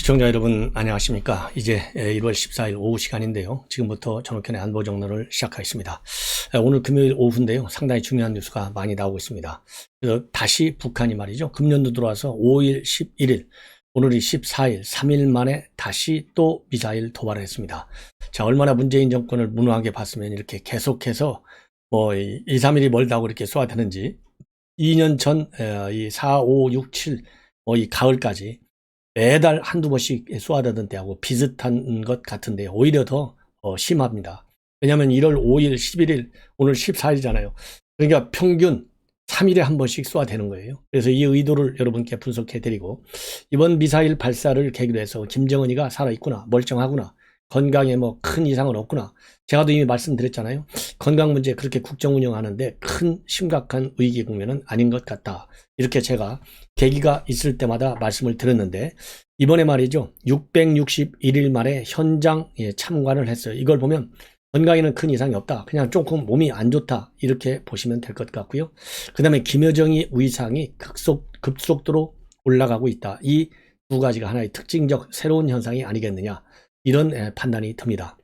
시청자 여러분 안녕하십니까. 이제 1월 14일 오후 시간인데요. 지금부터 전옥현의 안보정론을 시작하겠습니다. 오늘 금요일 오후인데요. 상당히 중요한 뉴스가 많이 나오고 있습니다. 그래서 다시 북한이 말이죠. 금년도 들어와서 5일, 11일, 오늘이 14일, 3일 만에 다시 또 미사일 도발을 했습니다. 자, 얼마나 문재인 정권을 무능하게 봤으면 이렇게 계속해서 2, 3일이 멀다고 이렇게 쏘아대는지 2년 전 이 4, 5, 6, 7, 이 가을까지 매달 한두 번씩 쏘아대던 때하고 비슷한 것 같은데 오히려 더 심합니다. 왜냐하면 1월 5일, 11일, 오늘 14일이잖아요. 그러니까 평균 3일에 한 번씩 쏘아대는 거예요. 그래서 이 의도를 여러분께 분석해드리고 이번 미사일 발사를 계기로 해서 김정은이가 살아있구나, 멀쩡하구나, 건강에 뭐 큰 이상은 없구나. 제가도 이미 말씀드렸잖아요. 건강 문제 그렇게 국정 운영하는데 큰 심각한 위기 국면은 아닌 것 같다. 이렇게 제가 계기가 있을 때마다 말씀을 드렸는데 이번에 말이죠. 661일 만에 현장 참관을 했어요. 이걸 보면 건강에는 큰 이상이 없다. 그냥 조금 몸이 안 좋다. 이렇게 보시면 될 것 같고요. 그 다음에 김여정이 위상이 급속도로 올라가고 있다. 이 두 가지가 하나의 특징적 새로운 현상이 아니겠느냐. 이런 판단이 듭니다.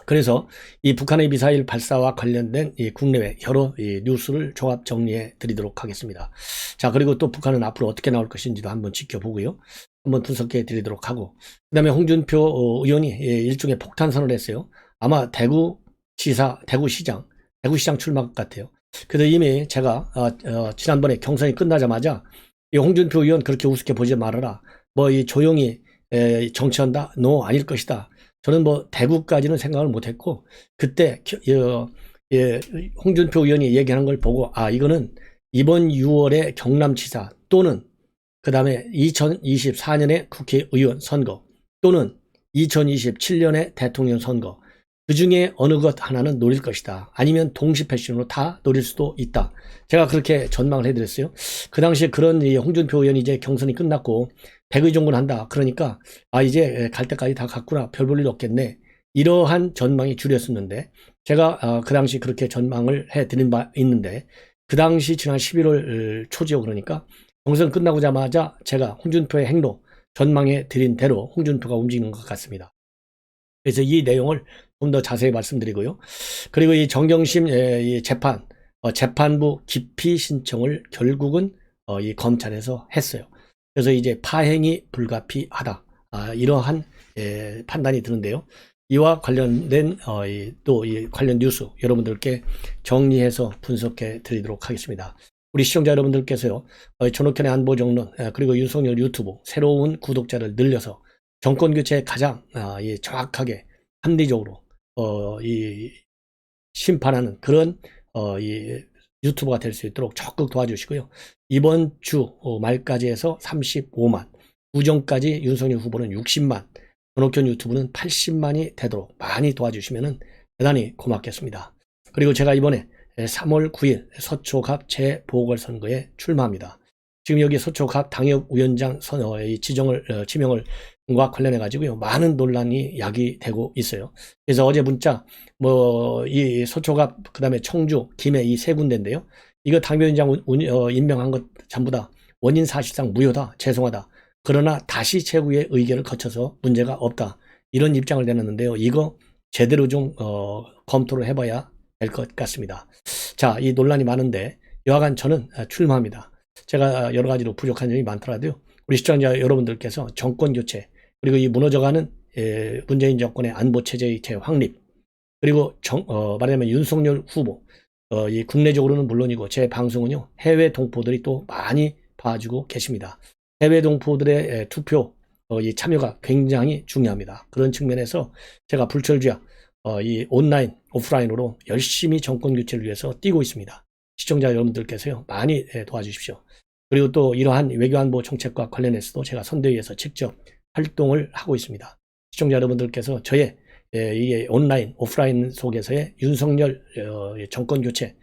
그래서 이 북한의 미사일 발사와 관련된 이 국내외 여러 뉴스를 종합 정리해 드리도록 하겠습니다. 자, 그리고 또 북한은 앞으로 어떻게 나올 것인지도 한번 지켜보고요. 한번 분석해 드리도록 하고, 그 다음에 홍준표 의원이 일종의 폭탄선을 했어요. 아마 대구시장 출마 같아요. 그래서 이미 제가 지난번에 경선이 끝나자마자 이 홍준표 의원 그렇게 우습게 보지 말아라. 이 조용히 정치한다? 아닐 것이다. 저는 대구까지는 생각을 못했고 그때 홍준표 의원이 얘기하는 걸 보고 이거는 이번 6월에 경남지사 또는 그 다음에 2024년에 국회의원 선거 또는 2027년에 대통령 선거 그 중에 어느 것 하나는 노릴 것이다. 아니면 동시 패션으로 다 노릴 수도 있다. 제가 그렇게 전망을 해드렸어요. 그 당시에 그런 홍준표 의원이 이제 경선이 끝났고 100의 정도는 한다. 그러니까 이제 갈 때까지 다 갔구나. 별 볼 일 없겠네. 이러한 전망이 주렸었는데 제가 그 당시 그렇게 전망을 해드린 바 있는데 그 당시 지난 11월 초지요. 그러니까 경선 끝나고자마자 제가 홍준표의 행로 전망해 드린 대로 홍준표가 움직이는 것 같습니다. 그래서 이 내용을 좀 더 자세히 말씀드리고요. 그리고 이 정경심 재판부 기피 신청을 결국은 이 검찰에서 했어요. 그래서 이제 파행이 불가피하다. 이러한 판단이 드는데요. 이와 관련된 또 이 관련 뉴스 여러분들께 정리해서 분석해 드리도록 하겠습니다. 우리 시청자 여러분들께서요. 전옥현의 안보정론 그리고 윤석열 유튜브 새로운 구독자를 늘려서 정권교체에 가장 정확하게 합리적으로 이 심판하는 그런 이 유튜버가 될 수 있도록 적극 도와주시고요. 이번 주 말까지 해서 35만, 구정까지 윤석열 후보는 60만, 전옥현 유튜브는 80만이 되도록 많이 도와주시면 대단히 고맙겠습니다. 그리고 제가 이번에 3월 9일 서초갑 재보궐선거에 출마합니다. 지금 여기 서초갑 당협위원장 지명과 관련해 가지고요 많은 논란이 야기되고 있어요. 그래서 어제 문자 이 서초갑 그다음에 청주 김해 이 세 군데인데요. 이거 당협위원장 임명한 것 전부 다 원인 사실상 무효다, 죄송하다. 그러나 다시 최고의 의결을 거쳐서 문제가 없다. 이런 입장을 내놨는데요. 이거 제대로 좀 검토를 해봐야 될 것 같습니다. 자, 이 논란이 많은데 여하간 저는 출마합니다. 제가 여러 가지로 부족한 점이 많더라도요. 우리 시청자 여러분들께서 정권 교체 그리고 이 무너져가는 문재인 정권의 안보체제의 재확립 그리고 말하자면 윤석열 후보 이 국내적으로는 물론이고 제 방송은요 해외 동포들이 또 많이 봐주고 계십니다. 해외 동포들의 투표 이 참여가 굉장히 중요합니다. 그런 측면에서 제가 불철주야 이 온라인 오프라인으로 열심히 정권 교체를 위해서 뛰고 있습니다. 시청자 여러분들께서요 많이 도와주십시오. 그리고 또 이러한 외교안보 정책과 관련해서도 제가 선대위에서 직접 활동을 하고 있습니다. 시청자 여러분들께서 저의 이 온라인 오프라인 속에서의 윤석열 정권 교체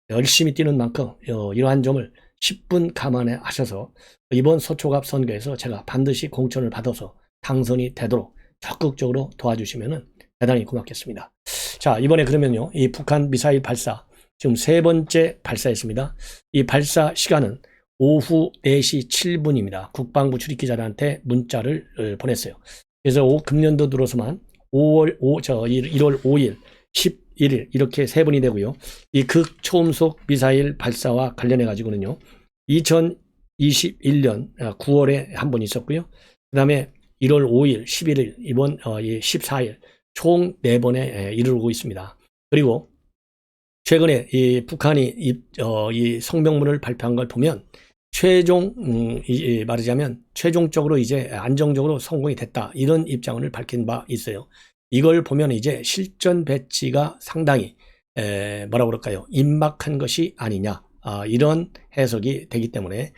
열심히 뛰는 만큼 이러한 점을 10분 감안해 하셔서 이번 서초갑 선거에서 제가 반드시 공천을 받아서 당선이 되도록 적극적으로 도와주시면 대단히 고맙겠습니다. 자, 이번에 그러면요 이 북한 미사일 발사 지금 세 번째 발사했습니다. 이 발사 시간은 오후 4시 7분입니다. 국방부 출입기자들한테 문자를 보냈어요. 그래서 금년도 들어서만 1월 5일, 11일 이렇게 3번이 되고요. 이 극초음속 미사일 발사와 관련해 가지고는요. 2021년 9월에 한 번 있었고요. 그 다음에 1월 5일, 11일, 이번 14일 총 4번에 이르르고 있습니다. 그리고 최근에 이 북한이 이 성명문을 발표한 걸 보면 말하자면 최종적으로 이제 안정적으로 성공이 됐다, 이런 입장을 밝힌 바 있어요. 이걸 보면 이제 실전 배치가 상당히 뭐라 그럴까요? 임박한 것이 아니냐, 이런 해석이 되기 때문에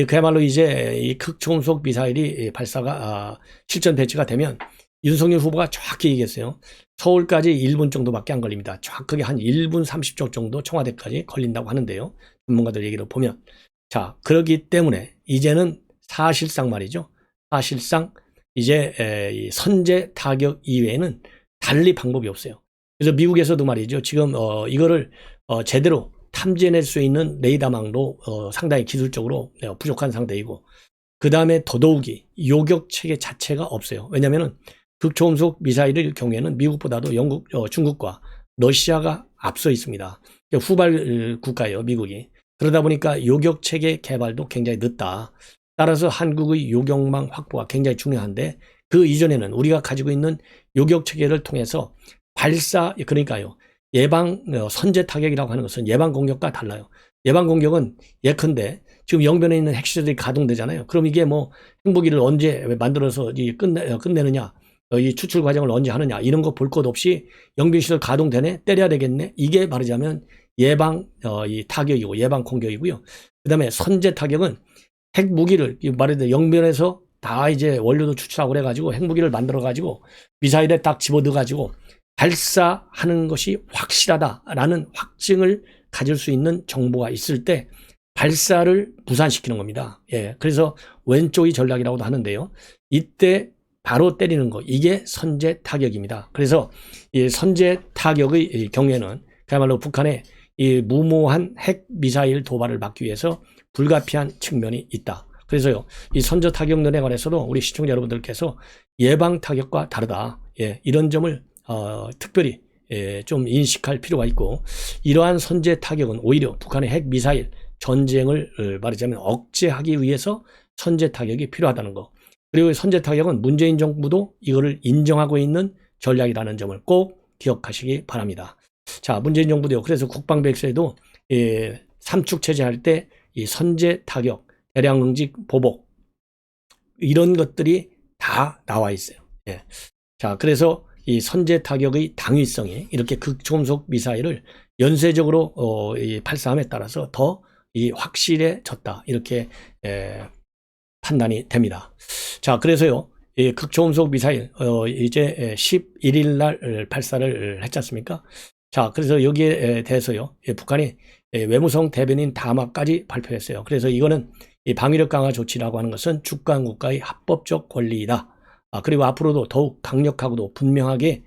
그야말로 이제 이 극초음속 미사일이 발사가 실전 배치가 되면 윤석열 후보가 정확히 얘기했어요. 서울까지 1분 정도밖에 안 걸립니다. 정확하게 한 1분 30초 정도 청와대까지 걸린다고 하는데요. 전문가들 얘기를 보면. 자, 그렇기 때문에 이제는 사실상 말이죠. 사실상 이제 선제 타격 이외에는 달리 방법이 없어요. 그래서 미국에서도 말이죠. 지금 이거를 제대로 탐지해낼 수 있는 레이더망도 상당히 기술적으로 부족한 상태이고, 그 다음에 더더욱이 요격 체계 자체가 없어요. 왜냐면은 극초음속 미사일의 경우에는 미국보다도 중국과 러시아가 앞서 있습니다. 후발 국가예요, 미국이. 그러다 보니까 요격 체계 개발도 굉장히 늦다. 따라서 한국의 요격망 확보가 굉장히 중요한데, 그 이전에는 우리가 가지고 있는 요격 체계를 통해서 그러니까요. 선제 타격이라고 하는 것은 예방 공격과 달라요. 예방 공격은 예컨대 지금 영변에 있는 핵시설이 가동되잖아요. 그럼 이게 뭐 핵무기를 언제 만들어서 끝내느냐, 이 추출 과정을 언제 하느냐, 이런 거 볼 것 없이 영변시설 가동되네, 때려야 되겠네, 이게 말하자면 예방 이 타격이고 예방 공격이고요. 그 다음에 선제 타격은 핵무기를 말하자면 영변에서 다 이제 원료도 추출하고 그래가지고 핵무기를 만들어가지고 미사일에 딱 집어넣어가지고 발사하는 것이 확실하다라는 확증을 가질 수 있는 정보가 있을 때 발사를 무산시키는 겁니다. 예, 그래서 왼쪽이 전략이라고도 하는데요. 이때 바로 때리는 거, 이게 선제 타격입니다. 그래서 이 선제 타격의 경우에는 그야말로 북한의 이 무모한 핵 미사일 도발을 막기 위해서 불가피한 측면이 있다. 그래서요, 이 선제 타격론에 관해서도 우리 시청자 여러분들께서 예방 타격과 다르다, 예, 이런 점을 특별히 좀 인식할 필요가 있고, 이러한 선제 타격은 오히려 북한의 핵 미사일 전쟁을 말하자면 억제하기 위해서 선제 타격이 필요하다는 거. 그리고 선제 타격은 문재인 정부도 이거를 인정하고 있는 전략이라는 점을 꼭 기억하시기 바랍니다. 자, 문재인 정부도요. 그래서 국방백서에도 3축 체제할 때 이 선제 타격, 대량 응직 보복, 이런 것들이 다 나와 있어요. 예. 자, 그래서 이 선제 타격의 당위성이 이렇게 극초음속 미사일을 연쇄적으로 발사함에 따라서 더 확실해졌다, 이렇게 판단이 됩니다. 자, 그래서요, 이 극초음속 미사일 이제 11일 날 발사를 했지 않습니까? 자, 그래서 여기에 대해서요, 북한이 외무성 대변인 담화까지 발표했어요. 그래서 이거는 이 방위력 강화 조치라고 하는 것은 주권 국가의 합법적 권리이다. 그리고 앞으로도 더욱 강력하고도 분명하게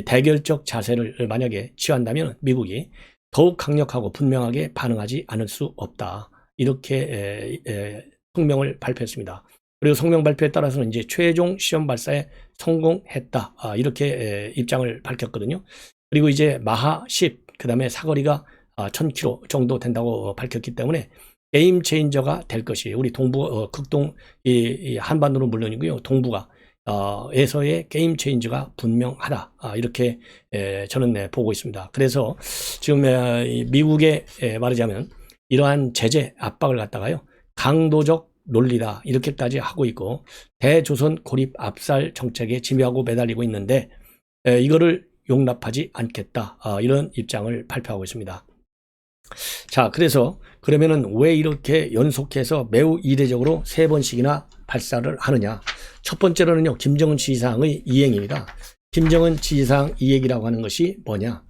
대결적 자세를 만약에 취한다면 미국이 더욱 강력하고 분명하게 반응하지 않을 수 없다, 이렇게 성명을 발표했습니다. 그리고 성명 발표에 따라서는 이제 최종 시험 발사에 성공했다, 이렇게 입장을 밝혔거든요. 그리고 이제 마하 10, 그 다음에 사거리가 1000km 정도 된다고 밝혔기 때문에 게임 체인저가 될 것이, 우리 동부 극동 이 한반도는 물론이고요, 동북아 에서의 게임 체인저가 분명하다, 이렇게 저는 보고 있습니다. 그래서 지금 미국에 말하자면 이러한 제재 압박을 갖다가요, 강도적 논리다, 이렇게까지 하고 있고, 대조선 고립 압살 정책에 지배하고 매달리고 있는데 이거를 용납하지 않겠다, 이런 입장을 발표하고 있습니다. 자, 그래서 그러면은 왜 이렇게 연속해서 매우 이례적으로 3번씩이나 발사를 하느냐? 첫 번째로는요, 김정은 지휘상의 이행입니다. 김정은 지휘상 이행이라고 하는 것이 뭐냐?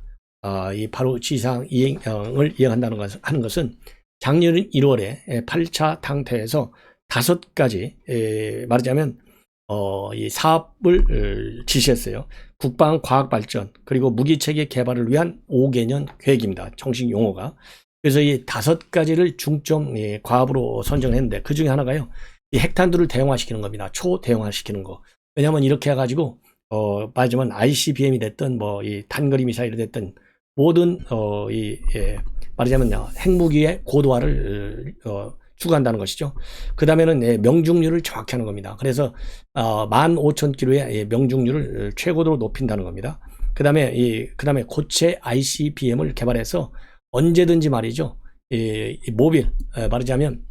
이 바로 지휘상 이행을 이행한다는 하는 것은 작년 1월에 8차 당대에서 5가지 말하자면 이 사업을 지시했어요. 국방 과학 발전, 그리고 무기체계 개발을 위한 5개년 계획입니다. 정식 용어가. 그래서 이 5가지를 중점 과업으로 선정을 했는데 그 중에 하나가요. 이 핵탄두를 대형화시키는 겁니다. 초대형화시키는 거. 왜냐하면 이렇게 해가지고 말하자면 ICBM이 됐든 뭐 이 단거리 미사일이 됐든 모든 말하자면 핵무기의 고도화를 추구한다는 것이죠. 그 다음에는 명중률을 정확히 하는 겁니다. 그래서 15,000km의 명중률을 최고도로 높인다는 겁니다. 그 다음에 고체 ICBM을 개발해서 언제든지 말이죠. 모빌 말하자면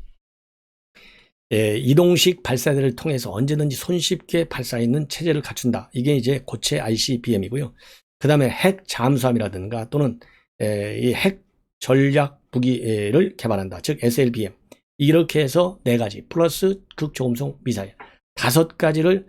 이동식 발사대를 통해서 언제든지 손쉽게 발사할 있는 체제를 갖춘다. 이게 이제 고체 ICBM이고요. 그 다음에 핵 잠수함이라든가 또는 이 핵 전략 무기를 개발한다. 즉 SLBM. 이렇게 해서 4가지 플러스 극초음속 미사일 5가지를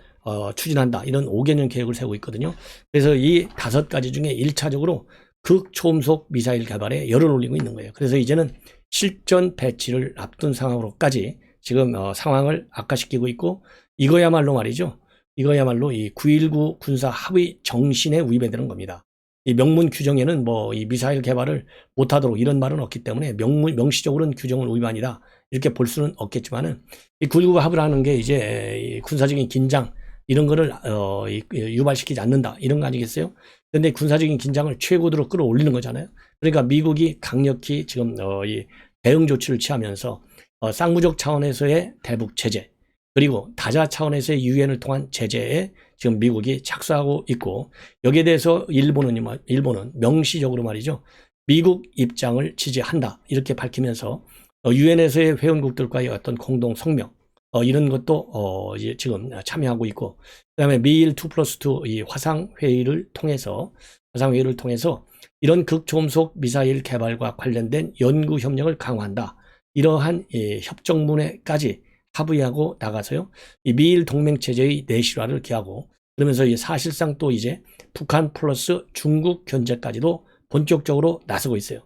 추진한다. 이런 5개년 계획을 세우고 있거든요. 그래서 이 5가지 중에 1차적으로 극초음속 미사일 개발에 열을 올리고 있는 거예요. 그래서 이제는 실전 배치를 앞둔 상황으로까지 지금 상황을 악화시키고 있고, 이거야말로 말이죠. 이거야말로 이 9.19 군사 합의 정신에 위배되는 겁니다. 이 명문 규정에는 뭐 이 미사일 개발을 못하도록 이런 말은 없기 때문에 명시적으로는 규정을 위반이다 이렇게 볼 수는 없겠지만은 이 9.19 합의를 하는 게 이제 군사적인 긴장 이런 거를 유발시키지 않는다 이런 거 아니겠어요? 그런데 군사적인 긴장을 최고도로 끌어올리는 거잖아요. 그러니까 미국이 강력히 지금 이 대응 조치를 취하면서 쌍무적 차원에서의 대북 제재 그리고 다자 차원에서의 유엔을 통한 제재에 지금 미국이 착수하고 있고, 여기에 대해서 일본은 명시적으로 말이죠. 미국 입장을 지지한다 이렇게 밝히면서 유엔에서의 회원국들과의 어떤 공동 성명 이런 것도 지금 참여하고 있고, 그다음에 미일 2+2 이 화상회의를 통해서 이런 극초음속 미사일 개발과 관련된 연구 협력을 강화한다. 이러한 협정문에까지 합의하고 나가서요. 이 미일 동맹 체제의 내실화를 기하고, 그러면서 사실상 또 이제 북한 플러스 중국 견제까지도 본격적으로 나서고 있어요.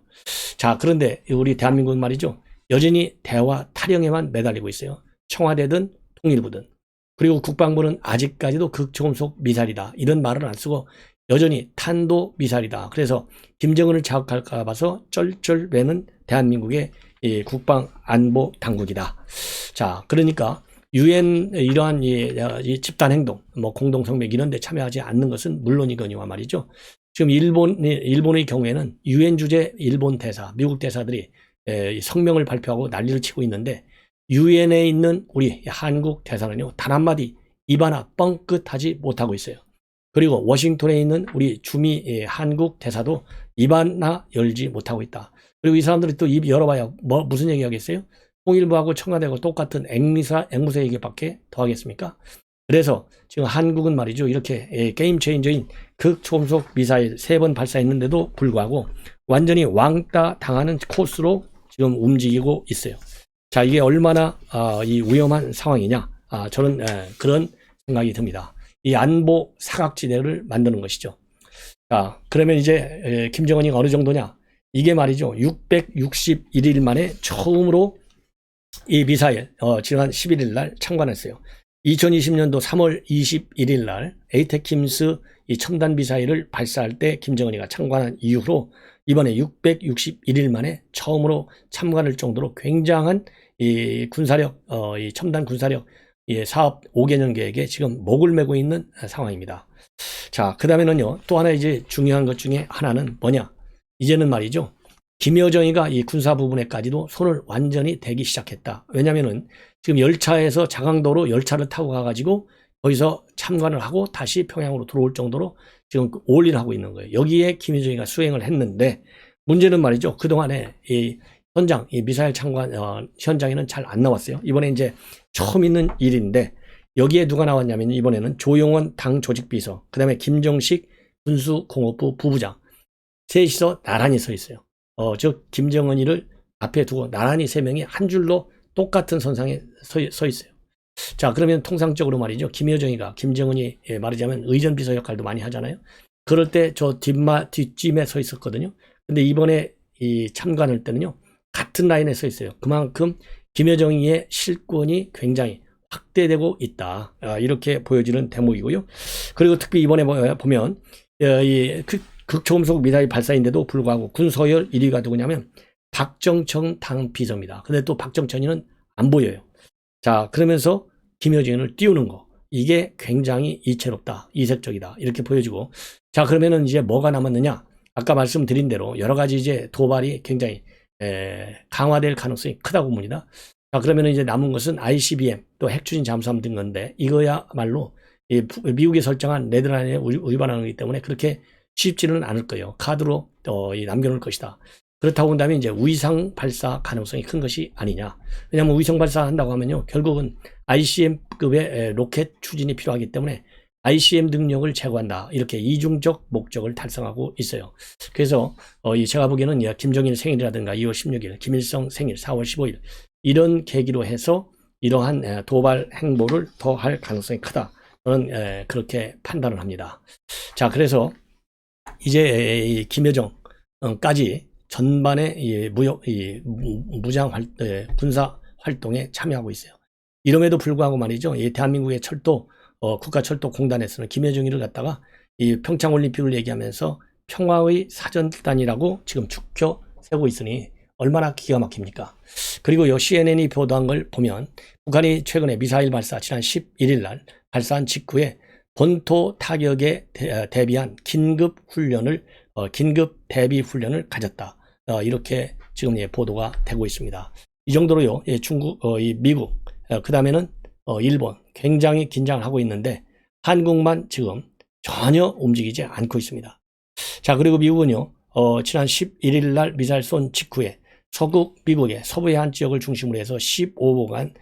자, 그런데 우리 대한민국은 말이죠. 여전히 대화 타령에만 매달리고 있어요. 청와대든 통일부든. 그리고 국방부는 아직까지도 극초음속 미사일이다 이런 말을 안 쓰고 여전히 탄도 미사일이다. 그래서 김정은을 자극할까 봐서 쩔쩔매는 대한민국의 국방 안보 당국이다. 자, 그러니까 유엔 이러한 이 집단 행동, 뭐 공동 성명 이런 데 참여하지 않는 것은 물론이거니와 말이죠. 지금 일본의 경우에는 유엔 주재 일본 대사, 미국 대사들이 성명을 발표하고 난리를 치고 있는데, 유엔에 있는 우리 한국 대사는요, 단 한마디 입 하나 뻥끗하지 못하고 있어요. 그리고 워싱턴에 있는 우리 주미 한국 대사도 입 하나 열지 못하고 있다. 그리고 이 사람들이 또 입 열어봐야 무슨 얘기 하겠어요? 통일부하고 청와대하고 똑같은 앵무새 얘기밖에 더 하겠습니까? 그래서 지금 한국은 말이죠. 이렇게 게임 체인저인 극초음속 미사일 3번 발사했는데도 불구하고 완전히 왕따 당하는 코스로 지금 움직이고 있어요. 자, 이게 얼마나 이 위험한 상황이냐? 저는 그런 생각이 듭니다. 이 안보 사각지대를 만드는 것이죠. 자, 그러면 이제 김정은이 어느 정도냐? 이게 말이죠. 661일 만에 처음으로 이 미사일 지난 11일 날 참관했어요. 2020년도 3월 21일 날 에이테킴스 이 첨단 미사일을 발사할 때 김정은이가 참관한 이후로 이번에 661일 만에 처음으로 참관할 정도로 굉장한 이 군사력, 이 첨단 군사력 사업 5개년 계획에 지금 목을 메고 있는 상황입니다. 자, 그 다음에는요, 또 하나 이제 중요한 것 중에 하나는 뭐냐? 이제는 말이죠. 김여정이가 이 군사 부분에까지도 손을 완전히 대기 시작했다. 왜냐면은 지금 열차에서 자강도로 열차를 타고 가가지고 거기서 참관을 하고 다시 평양으로 들어올 정도로 지금 올인을 하고 있는 거예요. 여기에 김여정이가 수행을 했는데, 문제는 말이죠. 그동안에 이 현장, 이 미사일 참관 현장에는 잘 안 나왔어요. 이번에 이제 처음 있는 일인데, 여기에 누가 나왔냐면 이번에는 조용원 당 조직비서, 그 다음에 김정식 군수공업부 부부장 셋이서 나란히 서 있어요. 즉 김정은이를 앞에 두고 나란히 3명이 한 줄로 똑같은 선상에 서 있어요. 자, 그러면 통상적으로 말이죠. 김여정이가 김정은이 말하자면 의전비서 역할도 많이 하잖아요. 그럴 때 저 뒷짐에 서 있었거든요. 근데 이번에 이 참관할 때는요, 같은 라인에 서 있어요. 그만큼 김여정이의 실권이 굉장히 확대되고 있다. 이렇게 보여지는 대목이고요. 그리고 특히 이번에 보면 이 극초음속 미사일 발사인데도 불구하고 군서열 1위가 누구냐면 박정천 당 비서입니다. 근데 또 박정천이는 안 보여요. 자, 그러면서 김여정을 띄우는 거. 이게 굉장히 이채롭다, 이색적이다. 이렇게 보여지고. 자, 그러면은 이제 뭐가 남았느냐? 아까 말씀드린 대로 여러 가지 이제 도발이 굉장히 강화될 가능성이 크다고 봅니다. 자, 그러면 이제 남은 것은 ICBM, 또 핵추진 잠수함 등 건데, 이거야말로 미국이 설정한 레드라인에 위반하는 거기 때문에 그렇게 쉽지는 않을 거예요. 카드로 남겨놓을 것이다. 그렇다고 한다면 이제 위상 발사 가능성이 큰 것이 아니냐. 왜냐하면 위성 발사한다고 하면요, 결국은 ICBM급의 로켓 추진이 필요하기 때문에 ICBM 능력을 제거한다. 이렇게 이중적 목적을 달성하고 있어요. 그래서 제가 보기에는 김정일 생일이라든가 2월 16일, 김일성 생일 4월 15일 이런 계기로 해서 이러한 도발 행보를 더 할 가능성이 크다. 저는 그렇게 판단을 합니다. 자, 그래서 이제 김여정까지 전반의 무장 군사 활동에 참여하고 있어요. 이름에도 불구하고 말이죠, 이 대한민국의 철도 국가철도공단에서는 김여정이를 갖다가 이 평창올림픽을 얘기하면서 평화의 사전단이라고 지금 축켜 세우고 있으니 얼마나 기가 막힙니까? 그리고 요 CNN이 보도한 걸 보면 북한이 최근에 미사일 발사 지난 11일 날 발사한 직후에 본토 타격에 대비한 긴급 대비 훈련을 가졌다. 이렇게 지금 보도가 되고 있습니다. 이 정도로요, 중국, 미국, 그 다음에는 일본 굉장히 긴장을 하고 있는데 한국만 지금 전혀 움직이지 않고 있습니다. 자, 그리고 미국은요, 지난 11일 날 미사일 쏜 직후에 서국 미국의 서부 해안 지역을 중심으로 해서 15호간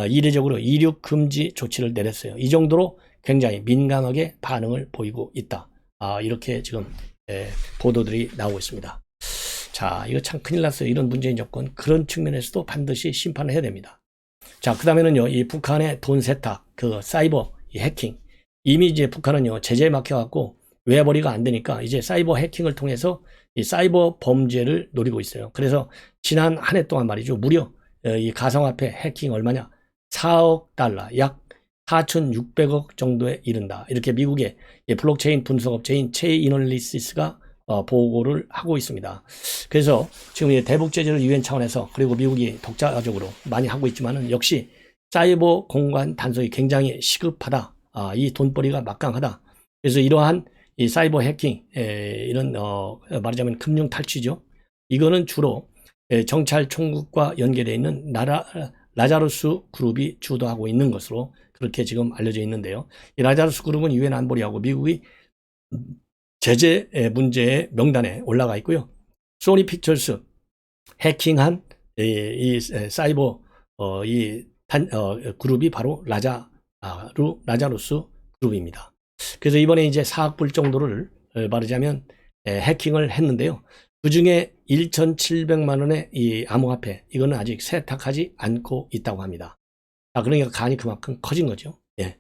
이례적으로 이륙 금지 조치를 내렸어요. 이 정도로 굉장히 민감하게 반응을 보이고 있다. 이렇게 지금 보도들이 나오고 있습니다. 자, 이거 참 큰일 났어요. 이런 문재인 정권, 그런 측면에서도 반드시 심판을 해야 됩니다. 자, 그 다음에는요, 이 북한의 돈 세탁, 사이버 해킹. 이미 이제 북한은요, 제재에 막혀갖고 외벌이가 안 되니까 이제 사이버 해킹을 통해서 이 사이버 범죄를 노리고 있어요. 그래서 지난 한 해 동안 말이죠, 무려 이 가상화폐 해킹 얼마냐? 4억 달러, 약 4,600억 정도에 이른다. 이렇게 미국의 블록체인 분석업체인 체이널리시스가 보고를 하고 있습니다. 그래서 지금 대북 제재를 유엔 차원에서, 그리고 미국이 독자적으로 많이 하고 있지만은 역시 사이버 공간 단속이 굉장히 시급하다. 이 돈벌이가 막강하다. 그래서 이러한 이 사이버 해킹, 이런 말하자면 금융 탈취죠. 이거는 주로 정찰 총국과 연계되어 있는 라자루스 그룹이 주도하고 있는 것으로 그렇게 지금 알려져 있는데요. 이 라자루스 그룹은 유엔 안보리하고 미국이 제재 문제의 명단에 올라가 있고요. 소니 픽처스 해킹한 이 사이버 그룹이 바로 라자루스 그룹입니다. 그래서 이번에 이제 4억 불 정도를 말하자면 해킹을 했는데요. 그 중에 1,700만 원의 이 암호화폐, 이거는 아직 세탁하지 않고 있다고 합니다. 그러니까 간이 그만큼 커진 거죠. 예.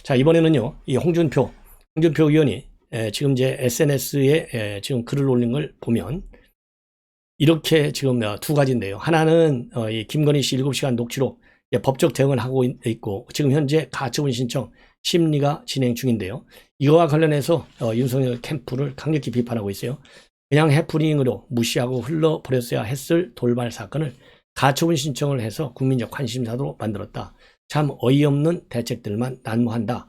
자, 이번에는요, 이 홍준표 의원이 지금 이제 SNS에 지금 글을 올린 걸 보면 이렇게 지금 두 가지인데요. 하나는 이 김건희 씨 7시간 녹취록 법적 대응을 하고 있고, 지금 현재 가처분 신청 심리가 진행 중인데요. 이거와 관련해서 윤석열 캠프를 강력히 비판하고 있어요. 그냥 해프닝으로 무시하고 흘러버렸어야 했을 돌발 사건을 가처분 신청을 해서 국민적 관심사로 만들었다. 참 어이없는 대책들만 난무한다.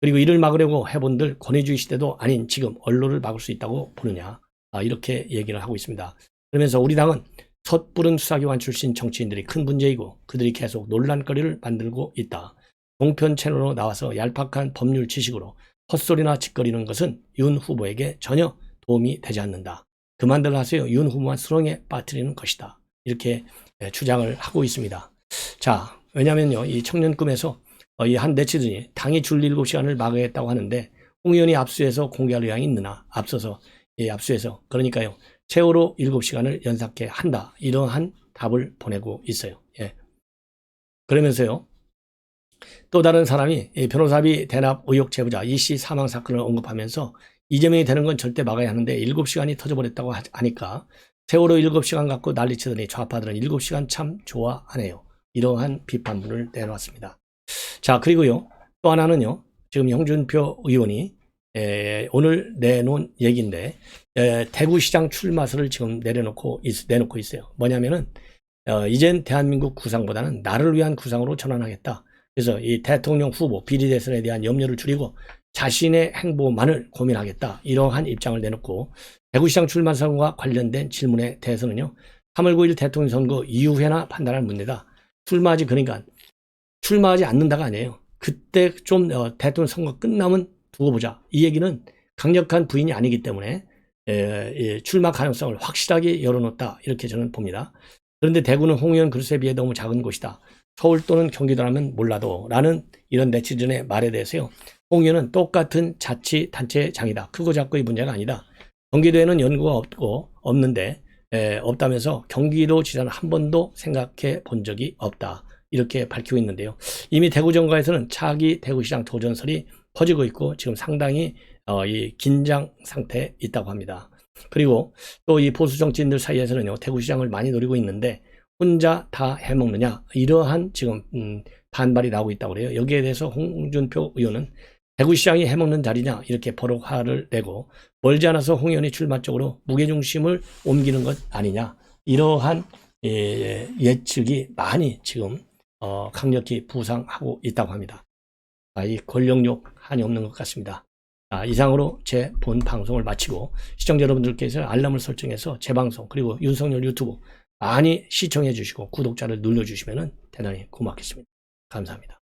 그리고 이를 막으려고 해본들 권위주의 시대도 아닌 지금 언론을 막을 수 있다고 보느냐. 이렇게 얘기를 하고 있습니다. 그러면서 우리 당은 섣부른 수사기관 출신 정치인들이 큰 문제이고 그들이 계속 논란거리를 만들고 있다. 종편 채널로 나와서 얄팍한 법률 지식으로 헛소리나 짓거리는 것은 윤 후보에게 전혀 도움이 되지 않는다. 그만들 하세요. 윤 후보만 수렁에 빠뜨리는 것이다. 이렇게 주장을 하고 있습니다. 자, 왜냐면요, 이 청년 꿈에서 이 한 네티즌이 당이 줄 7시간을 막아야겠다고 하는데 홍 의원이 압수해서 공개할 의향이 있느냐. 압수해서. 그러니까요, 세월호 7시간을 연삭해 한다. 이러한 답을 보내고 있어요. 예. 그러면서요, 또 다른 사람이 변호사비 대납 의혹 제보자 이씨 사망 사건을 언급하면서 이재명이 되는 건 절대 막아야 하는데 7시간이 터져버렸다고 하니까 세월호 7시간 갖고 난리치더니 좌파들은 7시간 참 좋아하네요. 이러한 비판문을 내놓았습니다. 자, 그리고요, 또 하나는요, 지금 홍준표 의원이 오늘 내놓은 얘기인데, 대구시장 출마설을 지금 내놓고 있어요. 뭐냐면은, 이젠 대한민국 구상보다는 나를 위한 구상으로 전환하겠다. 그래서 이 대통령 후보 비리 대선에 대한 염려를 줄이고 자신의 행보만을 고민하겠다. 이러한 입장을 내놓고, 대구시장 출마설과 관련된 질문에 대해서는요, 3월 9일 대통령 선거 이후에나 판단할 문제다. 그러니까 출마하지 않는다가 아니에요. 그때 좀 대통령 선거 끝나면 두고 보자. 이 얘기는 강력한 부인이 아니기 때문에 출마 가능성을 확실하게 열어놓았다. 이렇게 저는 봅니다. 그런데 대구는 홍 의원 그릇에 비해 너무 작은 곳이다. 서울 또는 경기도라면 몰라도 라는 이런 네티즌의 말에 대해서요. 홍 의원은 똑같은 자치단체장이다. 크고 작고의 문제가 아니다. 경기도에는 연구가 없는데 없다면서 경기도 지사는 한 번도 생각해 본 적이 없다. 이렇게 밝히고 있는데요. 이미 대구 정가에서는 차기 대구시장 도전설이 퍼지고 있고 지금 상당히 이 긴장 상태에 있다고 합니다. 그리고 또 이 보수 정치인들 사이에서는요, 대구시장을 많이 노리고 있는데 혼자 다 해먹느냐, 이러한 지금 반발이 나오고 있다고 그래요. 여기에 대해서 홍준표 의원은 대구시장이 해먹는 자리냐, 이렇게 버럭 화를 내고 멀지 않아서 홍 의원이 출마 쪽으로 무게중심을 옮기는 것 아니냐, 이러한 예측이 많이 지금 강력히 부상하고 있다고 합니다. 이 권력욕 한이 없는 것 같습니다. 이상으로 제 본 방송을 마치고 시청자 여러분들께서 알람을 설정해서 제 방송 그리고 윤석열 유튜브 많이 시청해 주시고 구독자를 눌러주시면 대단히 고맙겠습니다. 감사합니다.